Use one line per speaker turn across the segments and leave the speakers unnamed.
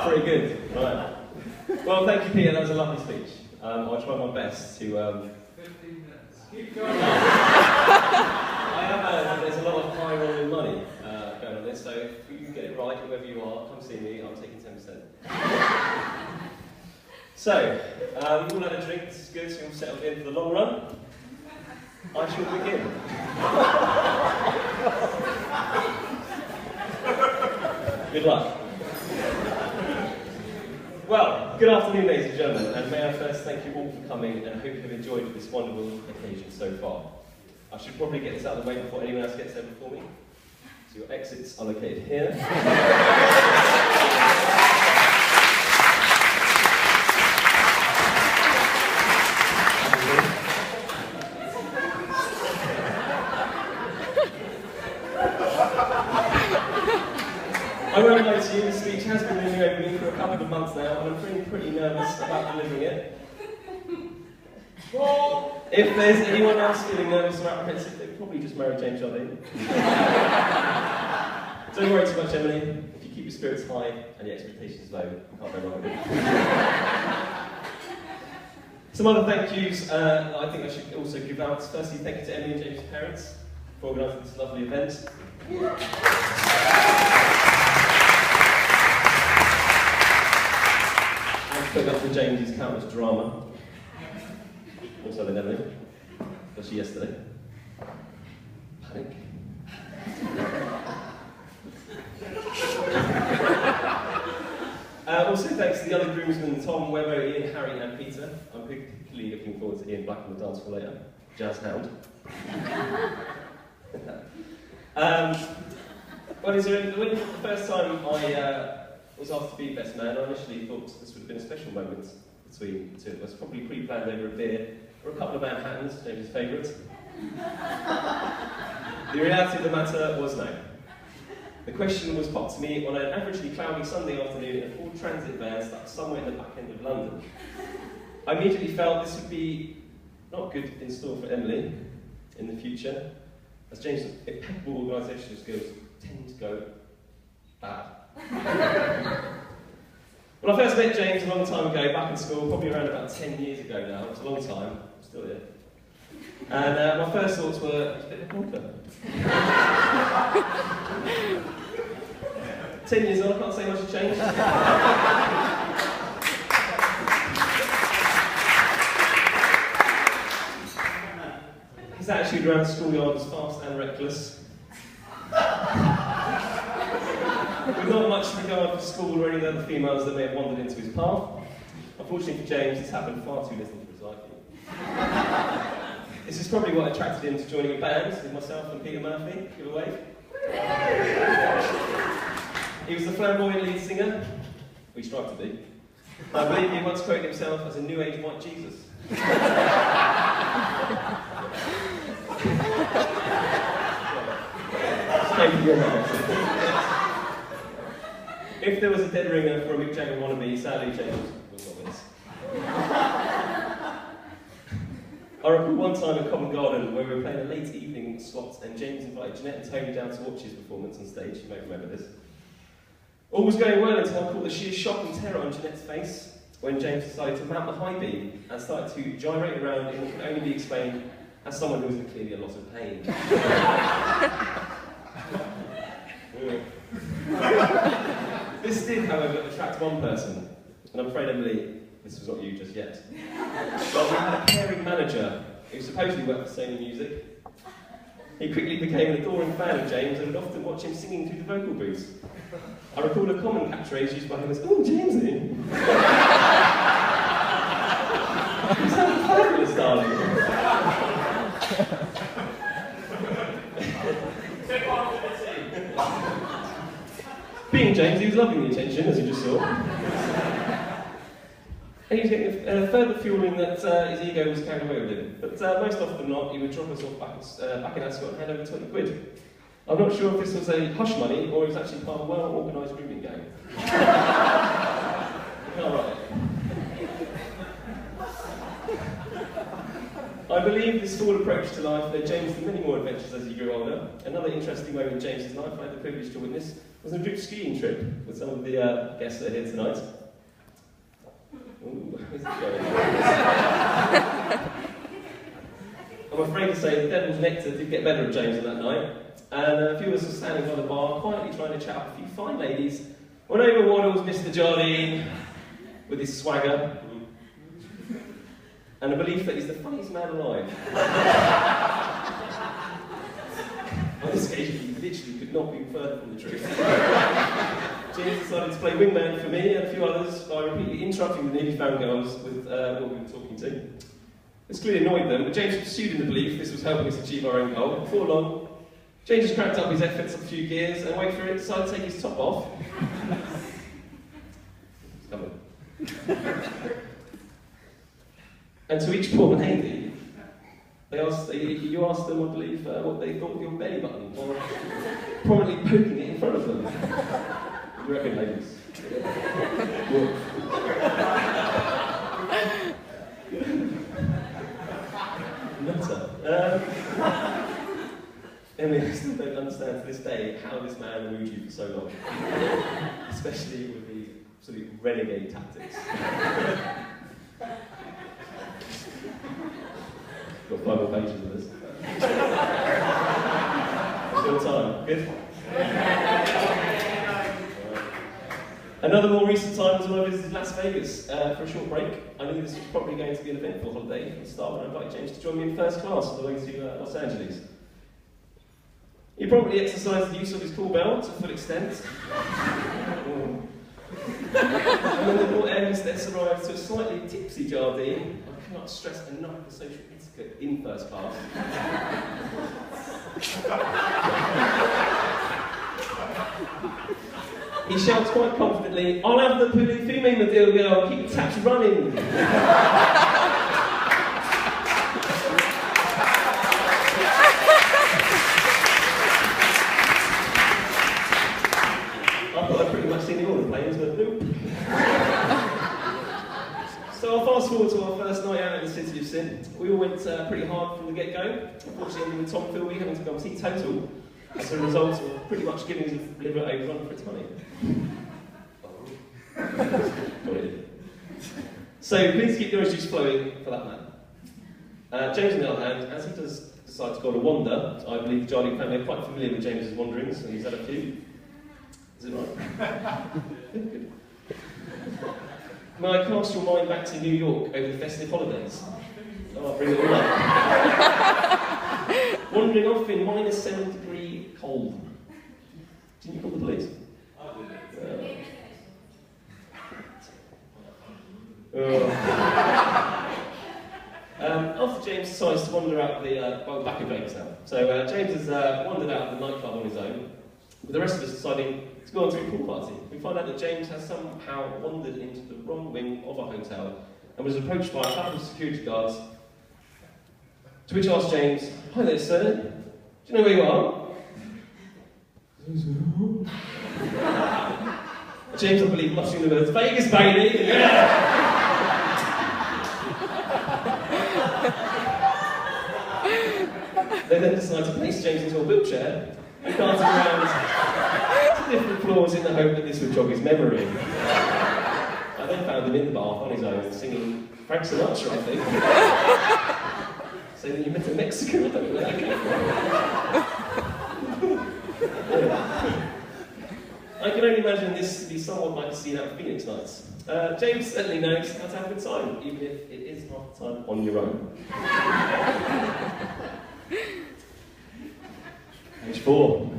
Pretty good. Right. Well, thank you, Peter. That was a lovely speech. I'll try my best to...
15 minutes. Keep going.
I have heard that there's a lot of high rolling money going on this, so if you can get it right, whoever you are, come see me. I'm taking 10%. So, you've all had a drink. This is good. So you're all settled in for the long run. I shall begin. Good luck. Well, good afternoon, ladies and gentlemen, and may I first thank you all for coming, and I hope you've enjoyed this wonderful occasion so far. I should probably get this out of the way before anyone else gets there before me. So your exits are located here. I won't lie to you, the speech has been looming over me for a couple of months now, and I'm feeling pretty nervous about delivering it. If there's anyone else feeling nervous or apprehensive, they've probably just married James Jardine. Don't worry too much, Emily. If you keep your spirits high and your expectations low, you can't go wrong with it. Some other thank yous I think I should also give out. Firstly, thank you to Emily and James' parents for organising this lovely event. Putting up for James's countless drama. Also then Emily, especially yesterday. Panic. Also thanks to the other groomsmen, Tom, Webbo, Ian, Harry and Peter. I'm particularly looking forward to Ian Black on the dance floor later. Jazz hound. Well, the first time I was asked to be best man, I initially thought this would have been a special moment between the two of us, probably pre-planned over a beer or a couple of Manhattans, James' favourite. The reality of the matter was no. The question was popped to me on an averagely cloudy Sunday afternoon in a Ford Transit van stuck somewhere in the back end of London. I immediately felt this would be not good in store for Emily in the future, as James' impeccable organisational skills tend to go bad. When I first met James a long time ago, back in school, probably around about 10 years ago now, it was a long time, I'm still here. And my first thoughts were, he's a bit of a bonker. 10 years on, I can't say much has changed. His attitude around the schoolyard was fast and reckless. With not much regard for school or any other females that may have wandered into his path. Unfortunately for James, this happened far too little for his liking. This is probably what attracted him to joining a band with myself and Peter Murphy. Give a wave. He was the flamboyant lead singer, we strive to be. I believe he once quoted himself as a new age white Jesus. Thank you very much. If there was a dead ringer for a Mick Jagger wannabe, sadly James was not with us. I recall one time in Covent Garden where we were playing a late evening slot and James invited Jeanette and Tony down to watch his performance on stage. You may remember this. All was going well until I caught the sheer shock and terror on Jeanette's face when James decided to mount the high beam and started to gyrate around in what can only be explained as someone who was in clearly a lot of pain. This did, however, attract one person, and I'm afraid, Emily, this was not you just yet. But we had a caring manager who supposedly worked for Sony Music. He quickly became an adoring fan of James and would often watch him singing through the vocal booths. I recall a common catchphrase used by him as, "Oh, Jamesy! You sound fabulous, darling." Being James, he was loving the attention, as you just saw. And he was getting further fueling that his ego was carried away with him. But most often than not, he would drop us off back in Ascot and hand over 20 quid. I'm not sure if this was a hush money or it was actually part of a well-organised grooming gang. All right. I I believe this forward approach to life led James to many more adventures as he grew older. Another interesting moment in James's life I had the privilege to witness was a group skiing trip with some of the guests that are here tonight. Ooh, where's it going? I'm afraid to say the devil's nectar did get better at James on that night, and a few of us were standing by the bar, quietly trying to chat up a few fine ladies, when over waddles Mr. Jardine with his swagger and a belief that he's the funniest man alive. On this occasion, he literally could not be further from the truth. James decided to play wingman for me and a few others by repeatedly interrupting the newly found girls with what we were talking to. This clearly annoyed them, but James pursued in the belief this was helping us achieve our own goal. Before long, James just cranked up his efforts a few gears and, wait for it, decided to take his top off. It's coming. And to each poor lady, you asked them, I believe, what they thought of your belly button, or prominently poking it in front of them. You reckon, ladies? Nutter. I still don't understand to this day how this man eluded you for so long, especially with the sort of renegade tactics. Got 5 more pages of this. Still time. Good? Another more recent time was when I visited Las Vegas for a short break. I knew this was probably going to be an eventful holiday from the start when I invited James to join me in first class on the way to Los Angeles. He probably exercised the use of his call bell to full extent. And when the poor air hostess arrived to a slightly tipsy Jardine, I cannot stress enough the social etiquette in first class. He shouts quite confidently, "I'll have the female deal, girl, keep the taps running." I thought I'd pretty much seen all the planes, but nope. So I'll fast forward to our first night out in the City of Sin. We all went pretty hard from the get-go, unfortunately with Tom Philby having to go teetotal as a result of pretty much giving his liver a run for its money. So please keep the orange juice flowing for that man. James, on the other hand, as he does decide to go on a wander, I believe the Jardine family are quite familiar with James's wanderings, and he's had a few. Is it right? Good. May I cast your mind back to New York over the festive holidays? Oh, I'll bring it all up. Wandering off in -7-degree cold. Didn't you call the police? After James decides to wander out back in Vegas now. So James has wandered out of the nightclub on his own, with the rest of us deciding to go on to a pool party. We find out that James has somehow wandered into the wrong wing of a hotel and was approached by a couple of security guards, to which asked James, "Hi there, sir. Do you know where you are?" James, I believe, muttering the words, "Vegas, baby!" Yeah! They then decide to place James into a wheelchair and dance around to different floors in the hope that this would jog his memory. I then found him in the bath on his own, singing Frank Sinatra, I think. Saying that you met a Mexican, I don't know where that came from. I can only imagine this to be somewhat like a scene out of Phoenix Nights. James certainly knows how to have a good time, even if it is half the time on your own. Page 4.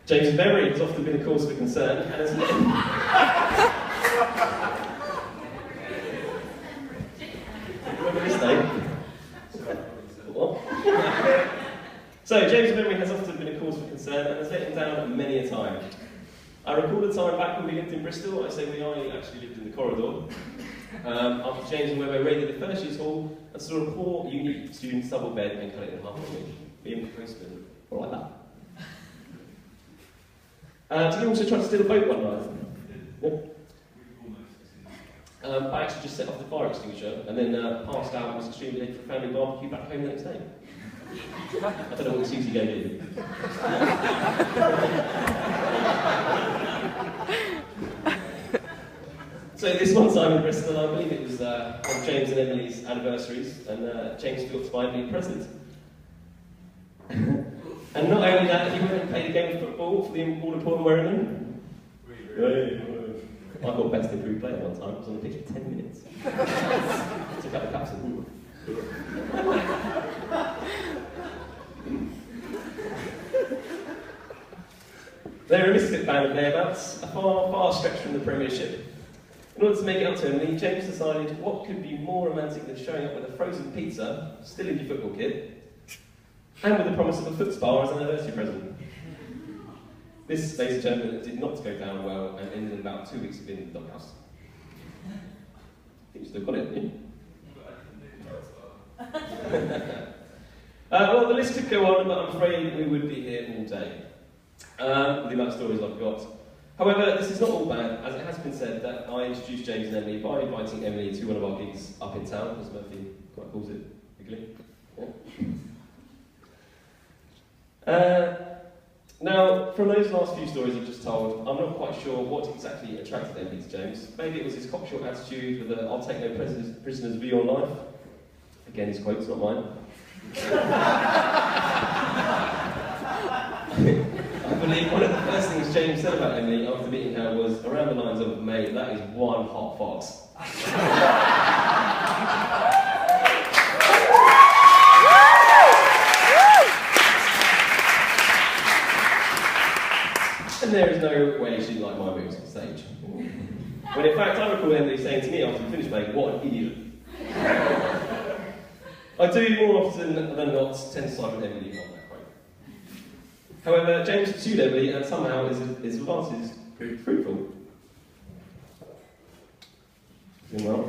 James's memory has often been a cause for concern, and has led... Remember this name? What? So, James's memory has often been a cause for concern, and has let him down many a time. I recall the time back when we lived in Bristol. I say I actually lived in the corridor. After James and Webber raided the first year's hall and saw a poor, unique student's double bed and cut it in half for me. Being postman, or like that. Did he also try to steal a boat one night? Yep. I actually just set off the fire extinguisher and then passed out and was extremely late for a family barbecue back home the next day. I don't know what excuse he gave you. So this one time in Bristol, I believe it was on James and Emily's anniversaries, and James forgot to buy me a present. And not only that, he went and played a game of football for the all-important Werriment. I got best improved player one time. I was on the pitch for 10 minutes. Took out the caps and They're a misfit band of thereabouts, a far stretch from the Premiership. In order to make it up to Emily, James decided what could be more romantic than showing up with a frozen pizza, still in your football kit, and with the promise of a foot spa as an anniversary present. This, ladies and gentlemen, did not go down well and ended in about 2 weeks of being in the doghouse. I think you still got it, didn't you? Well, the list could go on, but I'm afraid we would be here all day. With the amount of stories I've got. However, this is not all bad, as it has been said that I introduced James and Emily by inviting Emily to one of our gigs up in town, as Murphy quite calls it, giggling. Yeah. Now, from those last few stories I've just told, I'm not quite sure what exactly attracted Emily to James. Maybe it was his cocksure attitude with a "I'll take no prisoners" view on life. Again, his quotes, not mine. I believe one of the first things James said about Emily after meeting her was around the lines of, "Mate, that is one hot fox." And there is no way she didn't like my moves on stage. When in fact I recall Emily saying to me after we finished playing, "What an idiot." I do more often than not tend to side with Emily on that quote. However, James pursued Emily and somehow his advances proved fruitful. Doing well?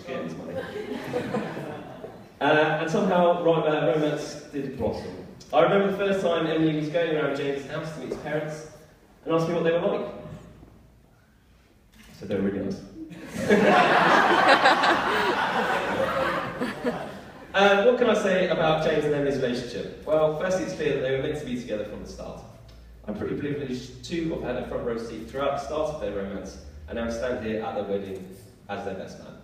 Getting this money. And somehow romance did blossom. I remember the first time Emily was going around James' house to meet his parents and asked me what they were like. I said they were really nice. What can I say about James and Emily's relationship? Well, firstly, it's clear that they were meant to be together from the start. I'm pretty privileged to have had a front row seat throughout the start of their romance, and now stand here at their wedding as their best man.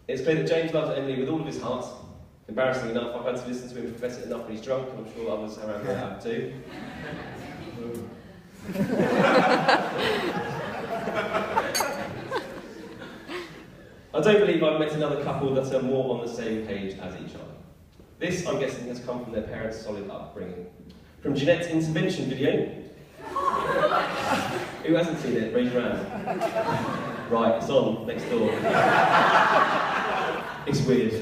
It's clear that James loves Emily with all of his heart. Embarrassingly enough, I've had to listen to him profess it enough when he's drunk, and I'm sure others around here have too. I don't believe I've met another couple that are more on the same page as each other. This, I'm guessing, has come from their parents' solid upbringing. From Jeanette's intervention video. Who hasn't seen it? Raise your hand. Right, it's on, next door. It's weird.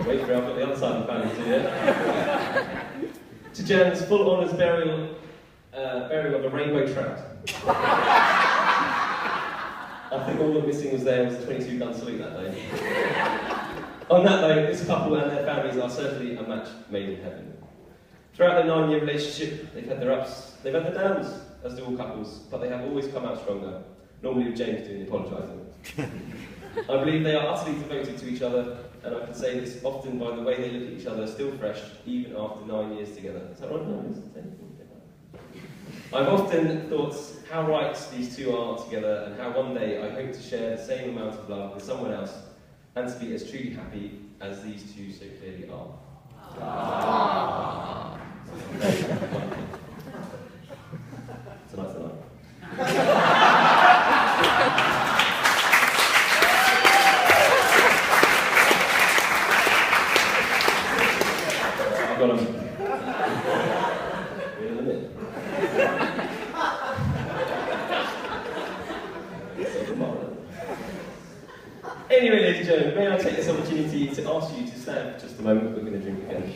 Wait for it, I've got the other side of the family too, yeah? To Jan's full honours burial of a rainbow trout. I think all that missing was there was a 22-gun salute that day. On that note, this couple and their families are certainly a match made in heaven. Throughout their 9-year relationship, they've had their ups, they've had their downs, as do all couples, but they have always come out stronger, normally with James doing the apologising. I believe they are utterly devoted to each other, and I can say this often by the way they look at each other, still fresh, even after 9 years together. Is that right? 9 years? I've often thought how right these two are together, and how one day I hope to share the same amount of love with someone else, and to be as truly happy as these two so clearly are. Tonight's the night. I've got them. We're in a minute. Anyway, ladies and gentlemen, may I take this opportunity to ask you to stand for just a moment. We're going to drink again.